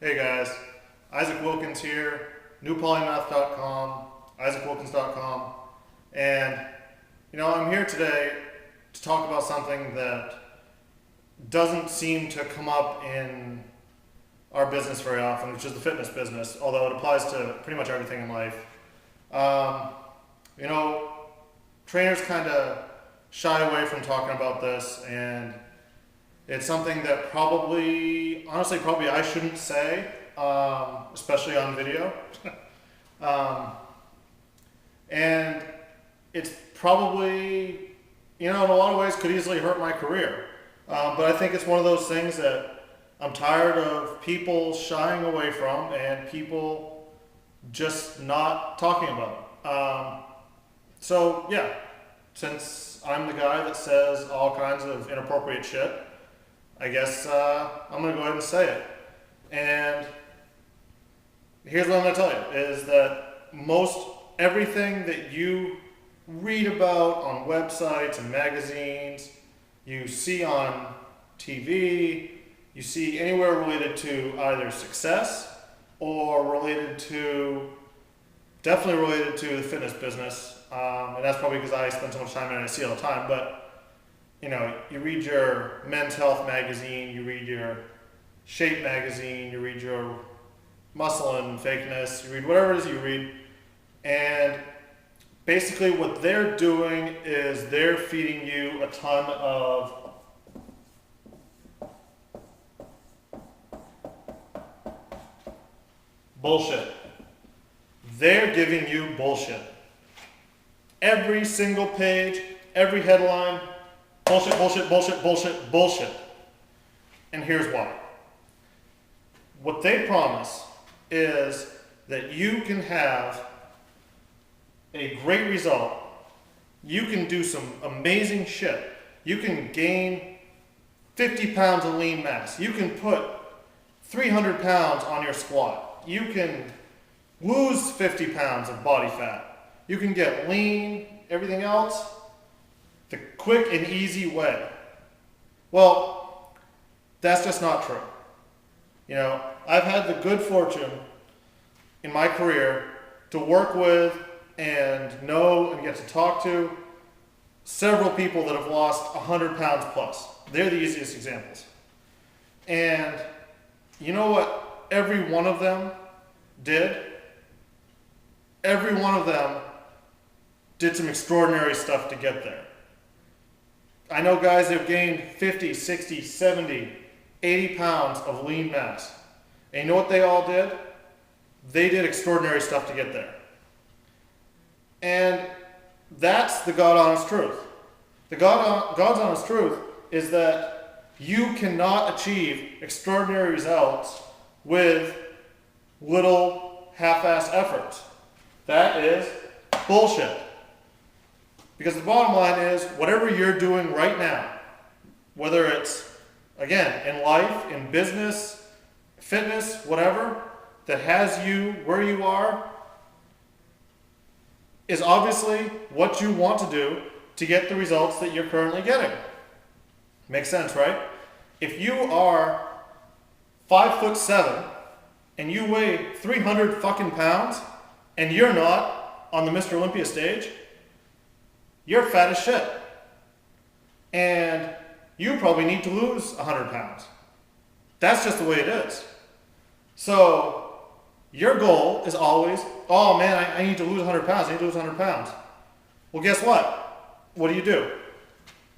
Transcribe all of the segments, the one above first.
Hey guys, Isaac Wilkins here, newpolymath.com, isaacwilkins.com, and I'm here today to talk about something that doesn't seem to come up in our business very often, which is the fitness business, although it applies to pretty much everything in life. Um, you know, Trainers kind of shy away from talking about this, and it's something that probably I shouldn't say, especially on video. And it's probably, in a lot of ways could easily hurt my career. But I think it's one of those things that I'm tired of people shying away from and people just not talking about. So yeah, since I'm the guy that says all kinds of inappropriate shit, I guess I'm going to go ahead and say it. And here's what I'm going to tell you, is that most everything that you read about on websites and magazines, you see on TV, you see anywhere related to either success or definitely related to the fitness business. And that's probably because I spend so much time in it and I see it all the time. But you read your Men's Health magazine, you read your Shape magazine, you read your Muscle and Fakeness, you read whatever it is you read, and basically what they're doing is they're feeding you a ton of bullshit. They're giving you bullshit. Every single page, every headline, bullshit, bullshit, bullshit, bullshit, bullshit. And here's why. What they promise is that you can have a great result. You can do some amazing shit. You can gain 50 pounds of lean mass. You can put 300 pounds on your squat. You can lose 50 pounds of body fat. You can get lean, everything else, the quick and easy way. Well, that's just not true. I've had the good fortune in my career to work with and know and get to talk to several people that have lost 100 pounds plus. They're the easiest examples. And you know what every one of them did? Every one of them did some extraordinary stuff to get there. I know guys that have gained 50, 60, 70, 80 pounds of lean mass. And you know what they all did? They did extraordinary stuff to get there. And that's the God honest truth. The God's honest truth is that you cannot achieve extraordinary results with little half-ass efforts. That is bullshit. Because the bottom line is, whatever you're doing right now, whether it's, again, in life, in business, fitness, whatever, that has you where you are, is obviously what you want to do to get the results that you're currently getting. Makes sense, right? If you are 5'7" and you weigh 300 fucking pounds and you're not on the Mr. Olympia stage, you're fat as shit. And you probably need to lose 100 pounds. That's just the way it is. So your goal is always, oh man, I need to lose 100 pounds. I need to lose 100 pounds. Well, guess what? What do?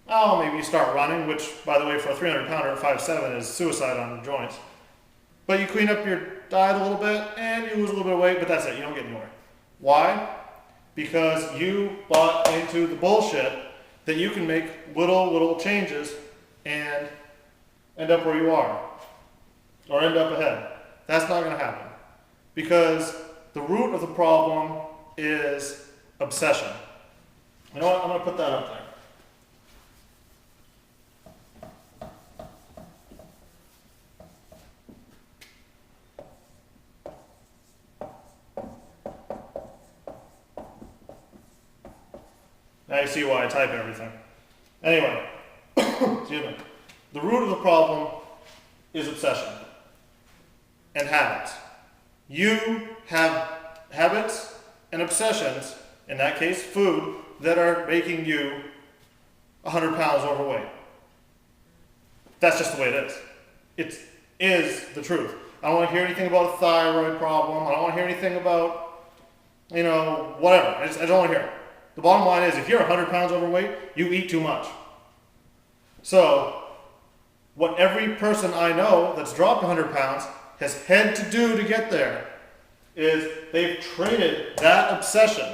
Oh, maybe you start running, which, by the way, for a 300 pounder at 5'7" is suicide on the joints. But you clean up your diet a little bit and you lose a little bit of weight, but that's it. You don't get anywhere. Why? Because you bought into the bullshit that you can make little changes and end up where you are, or end up ahead. That's not going to happen, because the root of the problem is obsession. You know what? I'm going to put that up there. Now you see why I type everything. Anyway, excuse me. The root of the problem is obsession. and habits. You have habits and obsessions, in that case food, that are making you 100 pounds overweight. That's just the way it is. It is the truth. I don't want to hear anything about a thyroid problem. I don't want to hear anything about, whatever. I don't want to hear it. The bottom line is, if you're 100 pounds overweight, you eat too much. So, what every person I know that's dropped 100 pounds has had to do to get there is they've traded that obsession.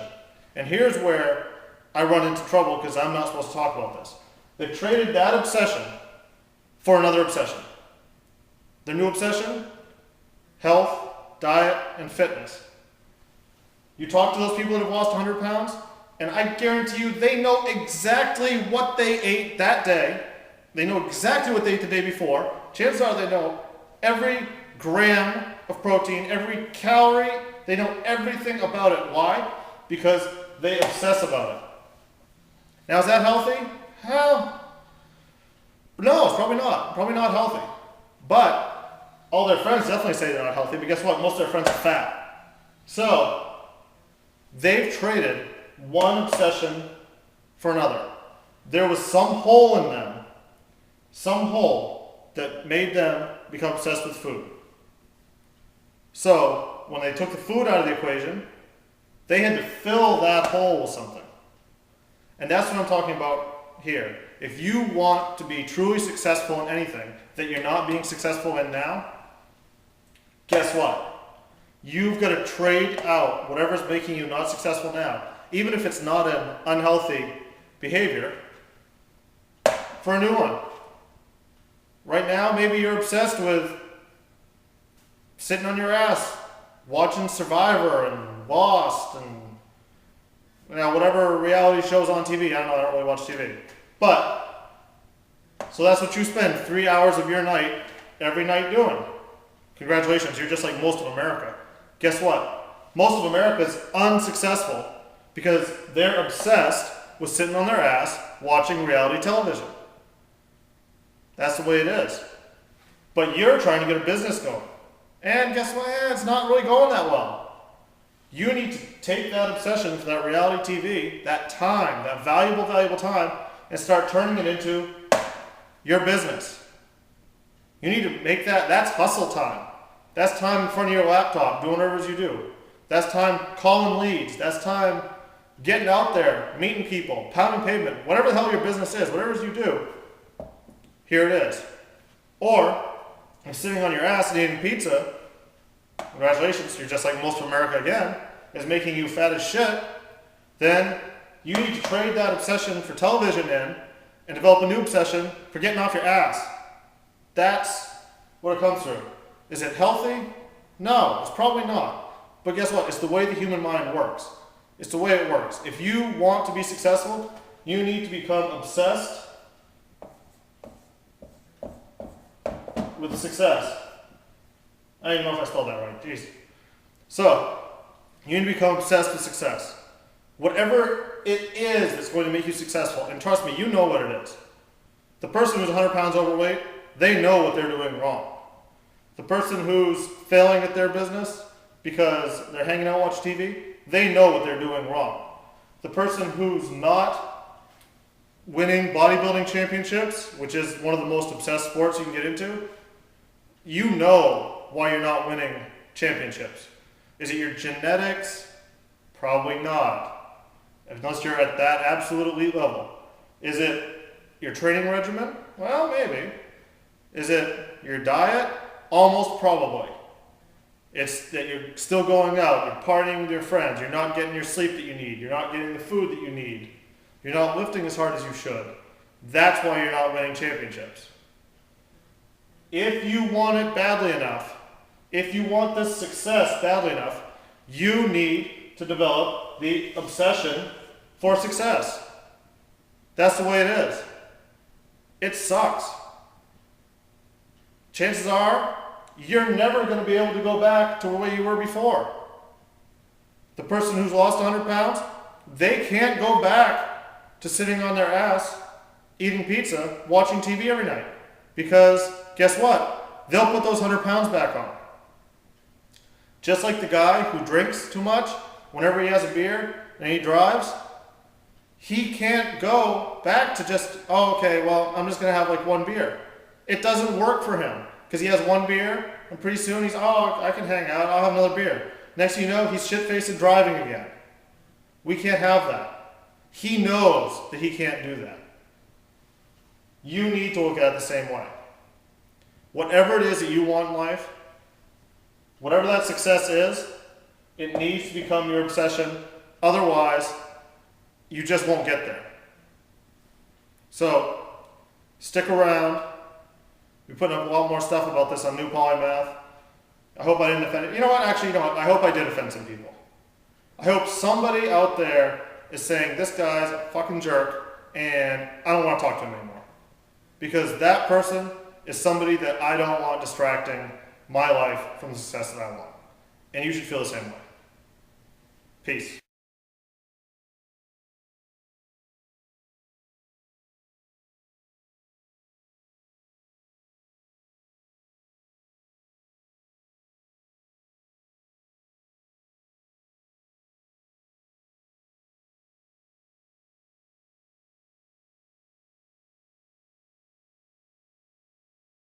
And here's where I run into trouble because I'm not supposed to talk about this. They've traded that obsession for another obsession. Their new obsession? Health, diet, and fitness. You talk to those people that have lost 100 pounds, and I guarantee you they know exactly what they ate that day. They know exactly what they ate the day before. Chances are they know every gram of protein, every calorie. They know everything about it. Why? Because they obsess about it. Now, is that healthy? Hell, no, it's probably not. Probably not healthy. But all their friends definitely say they're not healthy, but guess what? Most of their friends are fat. So, they've traded one obsession for another. There was some hole in them, some hole that made them become obsessed with food. So, when they took the food out of the equation, they had to fill that hole with something. And that's what I'm talking about here. If you want to be truly successful in anything that you're not being successful in now, guess what? You've got to trade out whatever's making you not successful now, even if it's not an unhealthy behavior, for a new one. Right now, maybe you're obsessed with sitting on your ass, watching Survivor and Lost and whatever reality shows on TV. I don't really watch TV. But, so that's what you spend 3 hours of your night, every night doing. Congratulations, you're just like most of America. Guess what? Most of America is unsuccessful because they're obsessed with sitting on their ass watching reality television. That's the way it is. But you're trying to get a business going. And guess what? It's not really going that well. You need to take that obsession for that reality TV, that time, that valuable, valuable time, and start turning it into your business. You need to make that's hustle time. That's time in front of your laptop, doing whatever it is you do. That's time calling leads. That's time getting out there, meeting people, pounding pavement, whatever the hell your business is, whatever it is you do, here it is. Or, you're sitting on your ass and eating pizza, congratulations, you're just like most of America again, is making you fat as shit, then you need to trade that obsession for television in and develop a new obsession for getting off your ass. That's what it comes through. Is it healthy? No, it's probably not. But guess what? It's the way the human mind works. It's the way it works. If you want to be successful, you need to become obsessed with success. I don't even know if I spelled that right. Jeez. So, you need to become obsessed with success. Whatever it is that's going to make you successful, and trust me, you know what it is. The person who's 100 pounds overweight, they know what they're doing wrong. The person who's failing at their business because they're hanging out and watch TV, they know what they're doing wrong. The person who's not winning bodybuilding championships, which is one of the most obsessed sports you can get into, you know why you're not winning championships. Is it your genetics? Probably not, unless you're at that absolute elite level. Is it your training regimen? Well, maybe. Is it your diet? Almost probably. It's that you're still going out, you're partying with your friends, you're not getting your sleep that you need, you're not getting the food that you need, you're not lifting as hard as you should. That's why you're not winning championships. If you want it badly enough, if you want this success badly enough, you need to develop the obsession for success. That's the way it is. It sucks. Chances are, you're never going to be able to go back to the way you were before. The person who's lost 100 pounds, they can't go back to sitting on their ass, eating pizza, watching TV every night. Because guess what? They'll put those 100 pounds back on. Just like the guy who drinks too much, whenever he has a beer and he drives, he can't go back to just, oh, okay, well, I'm just going to have like one beer. It doesn't work for him because he has one beer and pretty soon he's, oh, I can hang out, I'll have another beer. Next thing you know, he's shit-faced and driving again. We can't have that. He knows that he can't do that. You need to look at it the same way. Whatever it is that you want in life, whatever that success is, it needs to become your obsession. Otherwise, you just won't get there. So, stick around. We're putting up a lot more stuff about this on New Polymath. I hope I didn't offend it. You know what? Actually, you know what? I hope I did offend some people. I hope somebody out there is saying, this guy's a fucking jerk, and I don't want to talk to him anymore. Because that person is somebody that I don't want distracting my life from the success that I want. And you should feel the same way. Peace.